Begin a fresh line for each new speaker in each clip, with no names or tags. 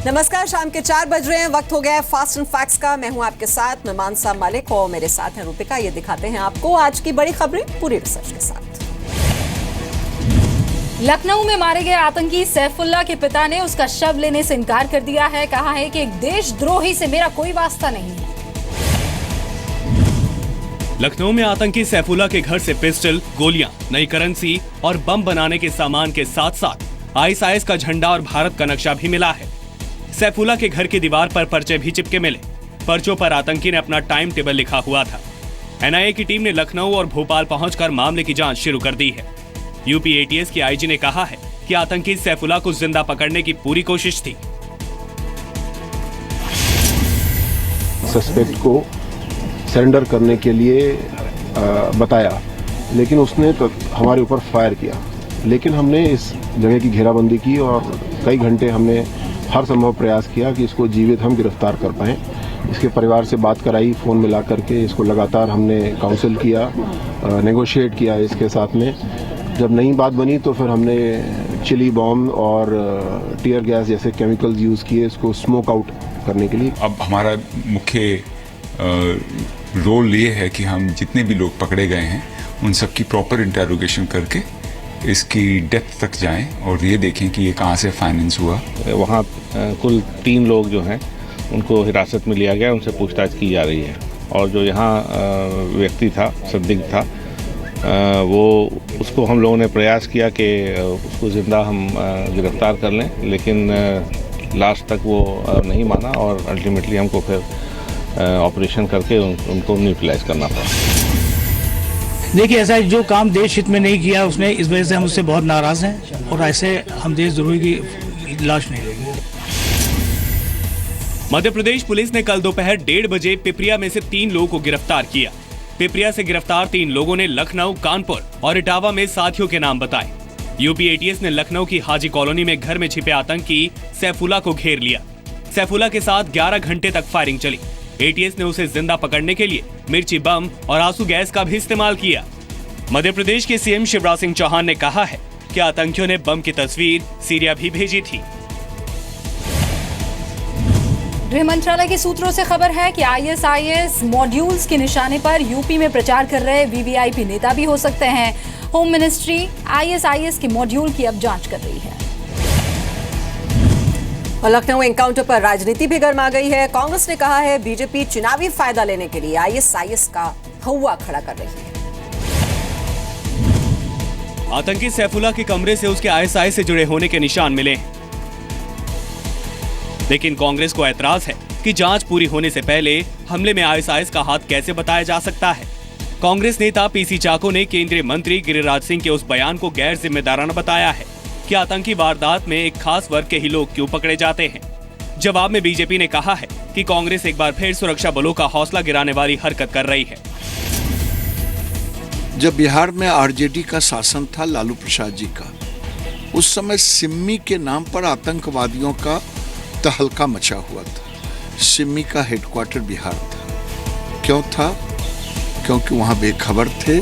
नमस्कार, शाम के 4 बज रहे हैं, वक्त हो गया है फास्ट एंड फैक्ट्स का। मैं हूं आपके साथ, मैं मानसा मलिक और मेरे साथ है रूपिका। ये दिखाते हैं आपको आज की बड़ी खबरें पूरी रिसर्च के साथ।
लखनऊ में मारे गए आतंकी सैफुल्लाह के पिता ने उसका शव लेने से इनकार कर दिया है। कहा है कि एक देशद्रोही से मेरा कोई वास्ता नहीं है।
लखनऊ में आतंकी सैफुल्लाह के घर से पिस्टल, गोलियां, नई करेंसी और बम बनाने के सामान के साथ साथ आईएसआईएस का झंडा और भारत का नक्शा भी मिला है। सैफुल्लाह के घर की दीवार पर पर्चे भी चिपके मिले। पर्चों पर आतंकी ने अपना टाइम टेबल लिखा हुआ था। एनआईए की टीम ने लखनऊ और भोपाल पहुंचकर मामले की जांच शुरू कर दी है। यूपी एटीएस की आईजी ने कहा है कि आतंकी सैफुल्लाह को जिंदा पकड़ने की पूरी कोशिश थी।
सस्पेक्ट को सरेंडर करने के लिए बताया, लेकिन उसने तो हमारे ऊपर फायर किया। लेकिन हमने इस जगह की घेराबंदी की और कई घंटे हमने हर संभव प्रयास किया कि इसको जीवित हम गिरफ्तार कर पाएं। इसके परिवार से बात कराई, फ़ोन मिला करके इसको लगातार हमने काउंसिल किया, नेगोशिएट किया इसके साथ में। जब नई बात बनी तो फिर हमने चिली बॉम्ब और टीयर गैस जैसे केमिकल्स यूज़ किए इसको स्मोक आउट करने के लिए।
अब हमारा मुख्य रोल ये है कि हम जितने भी लोग पकड़े गए हैं उन सबकी प्रॉपर इंटेरोगेशन करके इसकी डेप्थ तक जाएं और ये देखें कि ये कहाँ से फाइनेंस हुआ।
वहाँ कुल 3 लोग जो हैं उनको हिरासत में लिया गया, उनसे पूछताछ की जा रही है। और जो यहाँ व्यक्ति था, संदिग्ध था, वो उसको हम लोगों ने प्रयास किया कि उसको ज़िंदा हम गिरफ्तार कर लें, लेकिन लास्ट तक वो नहीं माना और अल्टीमेटली हमको फिर ऑपरेशन करके उनको न्यूट्रलाइज करना पड़ा।
देखिए, ऐसा जो काम देश हित में नहीं किया उसने, इस वजह से हम उससे बहुत नाराज हैं और ऐसे हम देशद्रोही की लाश नहीं लेंगे।
मध्य प्रदेश पुलिस ने कल दोपहर 1:30 बजे पिपरिया में से 3 लोगों को गिरफ्तार किया। पिपरिया से गिरफ्तार 3 लोगों ने लखनऊ, कानपुर और इटावा में साथियों के नाम बताए। यूपी एटीएस ने लखनऊ की हाजी कॉलोनी में घर में छिपे आतंकी सैफुल्लाह को घेर लिया। सैफुल्लाह के साथ 11 घंटे तक फायरिंग चली। एटीएस ने उसे जिंदा पकड़ने के लिए मिर्ची बम और आंसू गैस का भी इस्तेमाल किया। मध्य प्रदेश के सीएम शिवराज सिंह चौहान ने कहा है कि आतंकियों ने बम की तस्वीर सीरिया भी भेजी थी।
गृह मंत्रालय के सूत्रों से खबर है कि आईएसआईएस मॉड्यूल्स के निशाने पर यूपी में प्रचार कर रहे वीवीआईपी नेता भी हो सकते हैं। होम मिनिस्ट्री आईएसआईएस के मॉड्यूल की अब जांच कर रही है।
और लखनऊ एनकाउंटर पर राजनीति भी गर्मा गई है। कांग्रेस ने कहा है बीजेपी चुनावी फायदा लेने के लिए आईएसआईएस का हौवा खड़ा कर रही है।
आतंकी सैफुल्लाह के कमरे से उसके आईएसआईएस से जुड़े होने के निशान मिले हैं, लेकिन कांग्रेस को ऐतराज है कि जांच पूरी होने से पहले हमले में आईएसआईएस का हाथ कैसे बताया जा सकता है। कांग्रेस नेता पीसी चाको ने केंद्रीय मंत्री गिरिराज सिंह के उस बयान को गैर जिम्मेदाराना बताया है कि आतंकी वारदात में एक खास वर्ग के ही लोग क्यों पकड़े जाते हैं। जवाब में बीजेपी ने कहा है कि कांग्रेस एक बार फिर सुरक्षा बलों का हौसला गिराने वाली हरकत कर रही है।
जब बिहार में आरजेडी का शासन था, लालू प्रसाद जी का, उस समय सिम्मी के नाम पर आतंकवादियों का तहलका मचा हुआ था। सिम्मी का हेडक्वार्टर बिहार था। क्यों था? क्योंकि वहां बेखबर थे,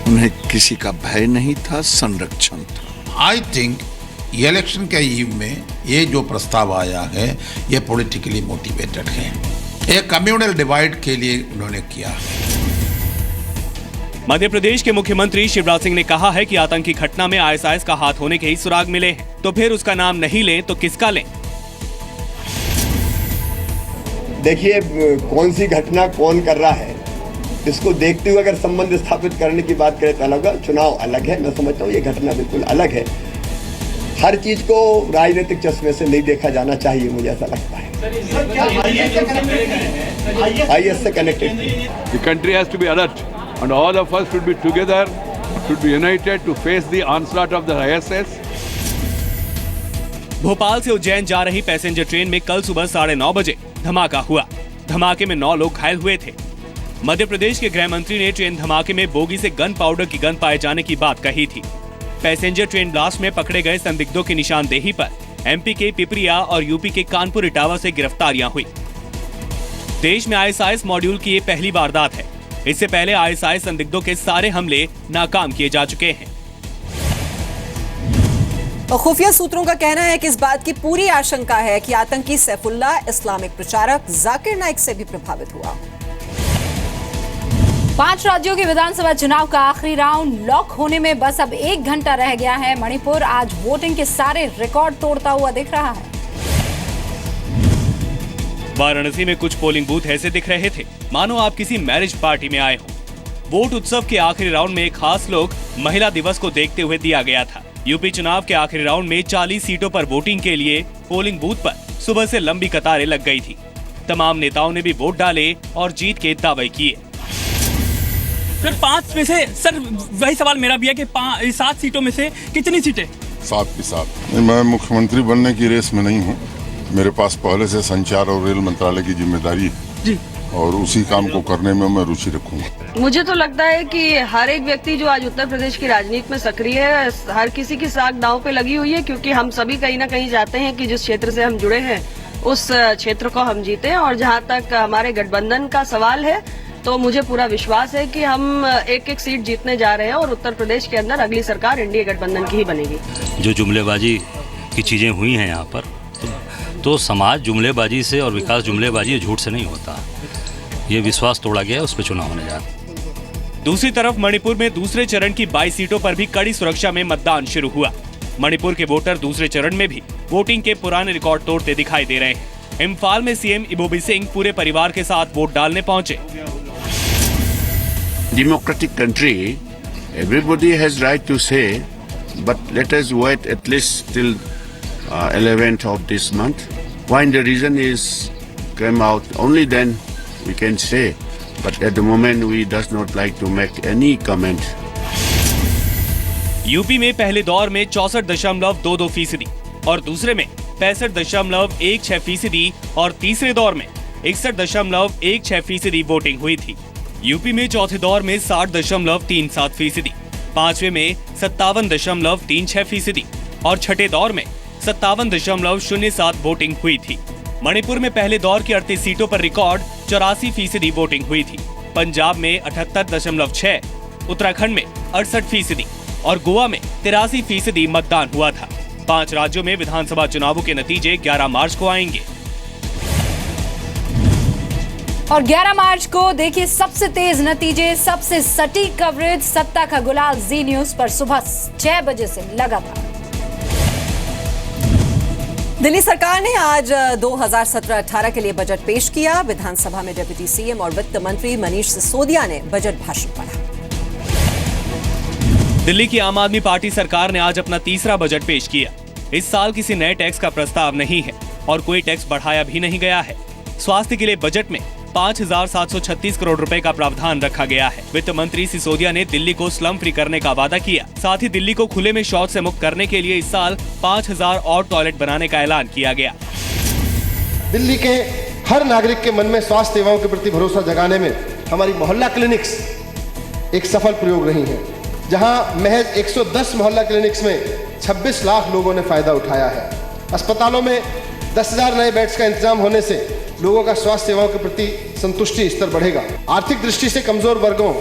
उन्हें किसी का भय नहीं था, संरक्षण था।
आई थिंक इलेक्शन के ईव में ये जो प्रस्ताव आया है ये पॉलिटिकली मोटिवेटेड है। एक कम्युनल डिवाइड के लिए उन्होंने किया।
मध्य प्रदेश के मुख्यमंत्री शिवराज सिंह ने कहा है कि आतंकी घटना में आईएसआईएस का हाथ होने के ही सुराग मिले हैं, तो फिर उसका नाम नहीं लें तो किसका लें?
देखिए, कौन सी घटना कौन कर रहा है इसको देखते हुए अगर संबंध स्थापित करने की बात करें तो अलग है, चुनाव अलग है। मैं समझता हूँ ये घटना बिल्कुल अलग है। हर चीज को राजनीतिक चश्मे से नहीं देखा जाना चाहिए, मुझे ऐसा लगता है। आईएस से connected.
The country has to be alert and all of us should be together, should be united to face the onslaught of the ISIS.
Bhopal से उज्जैन जा रही पैसेंजर ट्रेन में कल सुबह 9:30 बजे धमाका हुआ। धमाके में 9 लोग घायल हुए थे। मध्य प्रदेश के गृह मंत्री ने ट्रेन धमाके में बोगी से गन पाउडर की गन पाए जाने की बात कही थी। पैसेंजर ट्रेन ब्लास्ट में पकड़े गए संदिग्धों की निशानदेही पर एमपी के पिपरिया और यूपी के कानपुर इटावा से गिरफ्तारियां हुई। देश में आईएसआईएस मॉड्यूल की ये पहली वारदात है। इससे पहले आईएसआईएस संदिग्धों के सारे हमले नाकाम किए जा चुके हैं।
और खुफिया सूत्रों का कहना है कि इस बात की पूरी आशंका है कि आतंकी सैफुल्लाह इस्लामिक प्रचारक जाकिर नाइक से भी प्रभावित हुआ।
5 राज्यों के विधानसभा चुनाव का आखिरी राउंड लॉक होने में बस अब 1 घंटा रह गया है। मणिपुर आज वोटिंग के सारे रिकॉर्ड तोड़ता हुआ दिख रहा है।
वाराणसी में कुछ पोलिंग बूथ ऐसे दिख रहे थे मानो आप किसी मैरिज पार्टी में आए हो। वोट उत्सव के आखिरी राउंड में एक खास लोग महिला दिवस को देखते हुए दिया गया था। यूपी चुनाव के आखिरी राउंड में 40 सीटों पर वोटिंग के लिए पोलिंग बूथ पर सुबह से लंबी कतारें लग गई थी। तमाम नेताओं ने भी वोट डाले और जीत के दावे किए।
सर 5 में से सर वही सवाल मेरा भी है कि 7 सीटों में से कितनी सीटें?
7 की 7। मैं मुख्यमंत्री बनने की रेस में नहीं हूँ। मेरे पास पहले से संचार और रेल मंत्रालय की जिम्मेदारी है जी, और उसी काम को करने में मैं रुचि रखूंगा।
मुझे तो लगता है कि हर एक व्यक्ति जो आज उत्तर प्रदेश की राजनीति में सक्रिय है, हर किसी की साख दांव पे लगी हुई है, क्योंकि हम सभी कहीं ना कहीं चाहते हैं कि जिस क्षेत्र से हम जुड़े हैं उस क्षेत्र को हम जीते। और जहां तक हमारे गठबंधन का सवाल है तो मुझे पूरा विश्वास है कि हम एक सीट जीतने जा रहे हैं और उत्तर प्रदेश के अंदर अगली सरकार एनडीए गठबंधन की ही बनेगी।
जो जुमलेबाजी की चीजें हुई हैं यहाँ पर, तो समाज जुमलेबाजी से और विकास जुमलेबाजी झूठ से नहीं होता। ये विश्वास तोड़ा गया है, उस पर चुनाव होने जा रहा है।
दूसरी तरफ मणिपुर में दूसरे चरण की 22 सीटों पर भी कड़ी सुरक्षा में मतदान शुरू हुआ। मणिपुर के वोटर दूसरे चरण में भी वोटिंग के पुराने रिकॉर्ड तोड़ते दिखाई दे रहे हैं। इम्फाल में सीएम इबोबी सिंह पूरे परिवार के साथ वोट डालने पहुंचे।
Democratic country, everybody has right to say, but let us wait at least till 11th of this month. When the reason is come out, only then we can say. But at the moment, we does not like to make any comment.
UP में पहले दौर में 64.22% और दूसरे में 65.16% और तीसरे दौर में 61.16% वोटिंग हुई थी। यूपी में चौथे दौर में 60.37%, पांचवे में 57.36% और छठे दौर में 57.07 वोटिंग हुई थी। मणिपुर में पहले दौर की 38 सीटों पर रिकॉर्ड 84% वोटिंग हुई थी। पंजाब में 78.6, उत्तराखंड में 68% और गोवा में 83% मतदान हुआ था। 5 राज्यों में विधानसभा चुनावों के नतीजे 11 मार्च को आएंगे।
और 11 मार्च को देखिए सबसे तेज नतीजे, सबसे सटीक कवरेज, सत्ता का गुलाल जी न्यूज पर सुबह 6 बजे से लगातार।
दिल्ली सरकार ने आज 2017-18 के लिए बजट पेश किया। विधानसभा में डिप्टी सीएम और वित्त मंत्री मनीष सिसोदिया ने बजट भाषण पढ़ा।
दिल्ली की आम आदमी पार्टी सरकार ने आज अपना तीसरा बजट पेश किया। इस साल किसी नए टैक्स का प्रस्ताव नहीं है और कोई टैक्स बढ़ाया भी नहीं गया है। स्वास्थ्य के लिए बजट में 5,736 करोड़ रुपए का प्रावधान रखा गया है। वित्त मंत्री सिसोदिया ने दिल्ली को स्लम फ्री करने का वादा किया। साथ ही दिल्ली को खुले में शौच से मुक्त करने के लिए इस साल 5,000 और टॉयलेट बनाने का ऐलान किया गया।
दिल्ली के हर नागरिक के मन में स्वास्थ्य सेवाओं के प्रति भरोसा जगाने में हमारी मोहल्ला क्लिनिक्स एक सफल प्रयोग रही है, जहां महज 110 मोहल्ला क्लिनिक्स में 26 लाख लोगों ने फायदा उठाया है। अस्पतालों में 10,000 नए बेड्स का इंतजाम होने से लोगों का स्वास्थ्य सेवाओं के प्रति संतुष्टि स्तर बढ़ेगा। आर्थिक दृष्टि से कमजोर वर्गों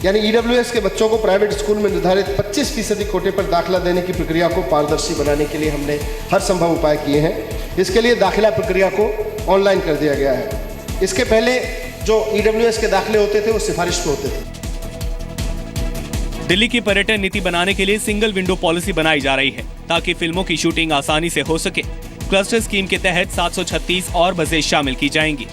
यानी ईडब्ल्यूएस के बच्चों को प्राइवेट स्कूल में निर्धारित 25% कोटे पर दाखिला देने की प्रक्रिया को पारदर्शी बनाने के लिए हमने हर संभव उपाय किए हैं। इसके लिए दाखिला प्रक्रिया को ऑनलाइन कर दिया गया है। इसके पहले जो ईडब्ल्यूएस के दाखिले होते थे वो सिफारिश पे होते थे।
दिल्ली की पर्यटन नीति बनाने के लिए सिंगल विंडो पॉलिसी बनाई जा रही है ताकि फिल्मों की शूटिंग आसानी से हो सके। क्लस्टर स्कीम के तहत 736 और बसें शामिल की जाएंगी।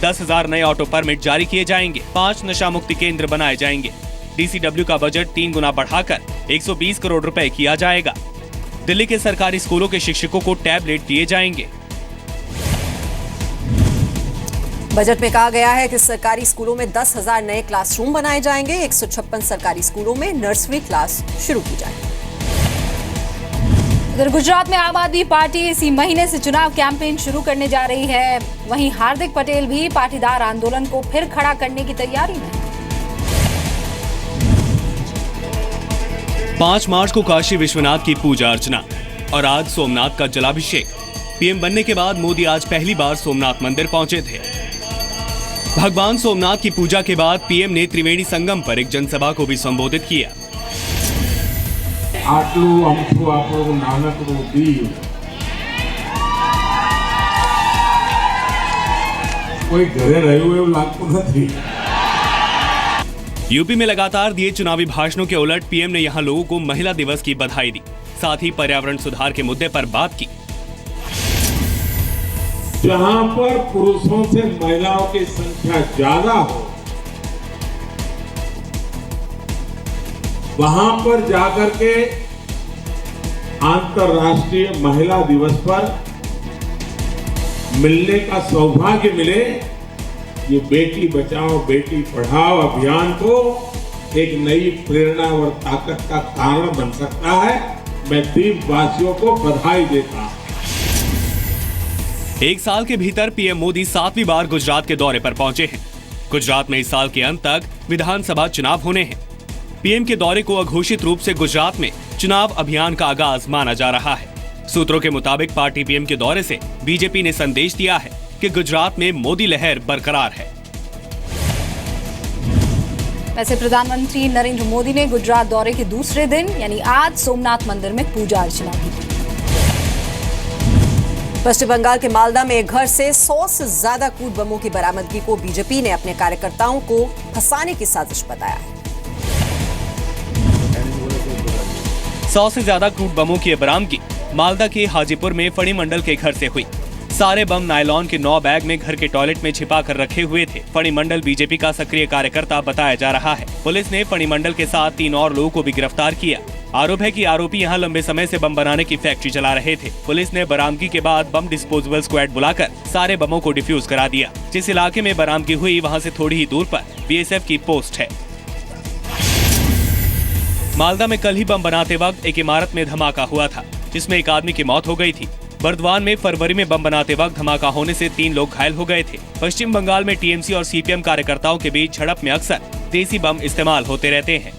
10,000 नए ऑटो परमिट जारी किए जाएंगे। 5 नशा मुक्ति केंद्र बनाए जाएंगे। डीसीडब्ल्यू का बजट 3 गुना बढ़ाकर 120 करोड़ रुपए किया जाएगा। दिल्ली के सरकारी स्कूलों के शिक्षकों को टैबलेट दिए जाएंगे।
बजट में कहा गया है कि सरकारी स्कूलों में 10,000 नए क्लासरूम बनाए जाएंगे। 156 सरकारी स्कूलों में नर्सरी क्लास शुरू की जाएगी।
इधर गुजरात में आम आदमी पार्टी इसी महीने से चुनाव कैंपेन शुरू करने जा रही है। वहीं हार्दिक पटेल भी पाटीदार आंदोलन को फिर खड़ा करने की तैयारी में है।
5 मार्च को काशी विश्वनाथ की पूजा अर्चना और आज सोमनाथ का जलाभिषेक। पीएम बनने के बाद मोदी आज पहली बार सोमनाथ मंदिर पहुंचे थे। भगवान सोमनाथ की पूजा के बाद पीएम ने त्रिवेणी संगम पर एक जनसभा को भी संबोधित किया।
આટલું અમથું આપણું નાનકડું દીવ કોઈ ઘરે રહ્યું એવું લાગતું નથી।
यूपी में लगातार दिए चुनावी भाषणों के उलट पीएम ने यहां लोगों को महिला दिवस की बधाई दी, साथ ही पर्यावरण सुधार के मुद्दे पर बात की।
जहां पर पुरुषों से महिलाओं की संख्या ज्यादा हो वहां पर जाकर के अंतर्राष्ट्रीय महिला दिवस पर मिलने का सौभाग्य मिले, ये बेटी बचाओ बेटी पढ़ाओ अभियान को एक नई प्रेरणा और ताकत का कारण बन सकता है। मैं द्वीपवासियों को बधाई देता हूं।
एक साल के भीतर पीएम मोदी 7वीं बार गुजरात के दौरे पर पहुंचे हैं। गुजरात में इस साल के अंत तक विधानसभा चुनाव होने हैं। पीएम के दौरे को अघोषित रूप से गुजरात में चुनाव अभियान का आगाज माना जा रहा है। सूत्रों के मुताबिक पार्टी पीएम के दौरे से बीजेपी ने संदेश दिया है कि गुजरात में मोदी लहर बरकरार है।
वैसे प्रधानमंत्री नरेंद्र मोदी ने गुजरात दौरे के दूसरे दिन यानी आज सोमनाथ मंदिर में पूजा अर्चना की।
पश्चिम बंगाल के मालदा में एक घर से 100 से ज्यादा क्रूड बमों की बरामदगी को बीजेपी ने अपने कार्यकर्ताओं को फंसाने की साजिश बताया है।
100 से ज्यादा क्रूड बमों की बरामदगी मालदा के हाजीपुर में फणी मंडल के घर से हुई। सारे बम नायलॉन के 9 बैग में घर के टॉयलेट में छिपा कर रखे हुए थे। फणी मंडल बीजेपी का सक्रिय कार्यकर्ता बताया जा रहा है। पुलिस ने फणी मंडल के साथ 3 और लोगों को भी गिरफ्तार किया। आरोप है कि आरोपी यहां लंबे समय से बम बनाने की फैक्ट्री चला रहे थे। पुलिस ने बरामदगी के बाद बम डिस्पोजेबल स्क्वाड बुलाकर सारे बमों को डिफ्यूज करा दिया। जिस इलाके में बरामदगी हुई वहां से थोड़ी ही दूर पर बीएसएफ की पोस्ट है। मालदा में कल ही बम बनाते वक्त एक इमारत में धमाका हुआ था, जिसमें एक आदमी की मौत हो गई थी। बर्दवान में फरवरी में बम बनाते वक्त धमाका होने से 3 लोग घायल हो गए थे। पश्चिम बंगाल में टीएमसी और सीपीएम कार्यकर्ताओं के बीच झड़प में अक्सर देसी बम इस्तेमाल होते रहते हैं।